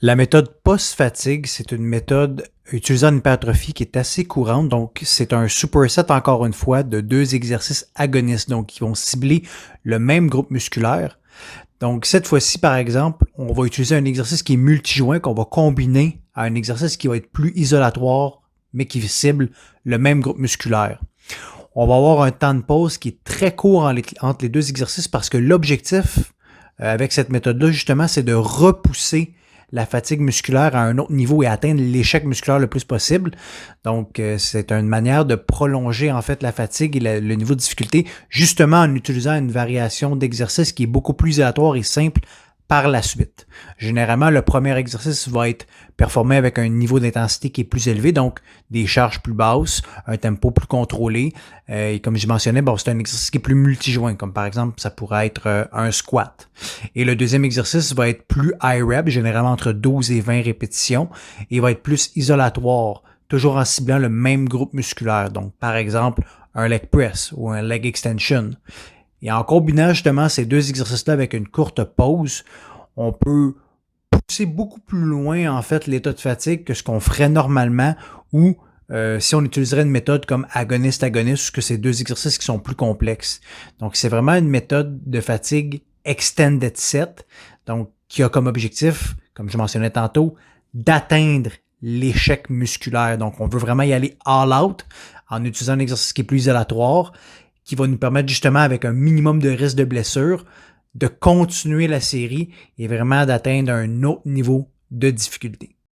La méthode post-fatigue, c'est une méthode utilisant une hypertrophie qui est assez courante. Donc, c'est un superset, encore une fois, de deux exercices agonistes, donc qui vont cibler le même groupe musculaire. Donc, cette fois-ci, par exemple, on va utiliser un exercice qui est multijoint, qu'on va combiner à un exercice qui va être plus isolatoire, mais qui cible le même groupe musculaire. On va avoir un temps de pause qui est très court entre les deux exercices parce que l'objectif avec cette méthode-là, justement, c'est de repousser la fatigue musculaire à un autre niveau et atteindre l'échec musculaire le plus possible. Donc, c'est une manière de prolonger en fait la fatigue et le niveau de difficulté, justement en utilisant une variation d'exercice qui est beaucoup plus aléatoire et simple par la suite. Généralement, le premier exercice va être performé avec un niveau d'intensité qui est plus élevé, donc des charges plus basses, un tempo plus contrôlé. Et comme je mentionnais, c'est un exercice qui est plus multijoint, comme par exemple, ça pourrait être un squat. Et le deuxième exercice va être plus high rep, généralement entre 12 et 20 répétitions, et va être plus isolatoire, toujours en ciblant le même groupe musculaire. Donc, par exemple, un leg press ou un leg extension. Et en combinant justement ces deux exercices-là avec une courte pause, on peut pousser beaucoup plus loin en fait l'état de fatigue que ce qu'on ferait normalement ou si on utiliserait une méthode comme agoniste-agoniste, que c'est deux exercices qui sont plus complexes. Donc, c'est vraiment une méthode de fatigue extended set, donc qui a comme objectif, comme je mentionnais tantôt, d'atteindre l'échec musculaire. Donc, on veut vraiment y aller all out en utilisant un exercice qui est plus isolatoire, qui va nous permettre justement, avec un minimum de risque de blessure, de continuer la série et vraiment d'atteindre un autre niveau de difficulté.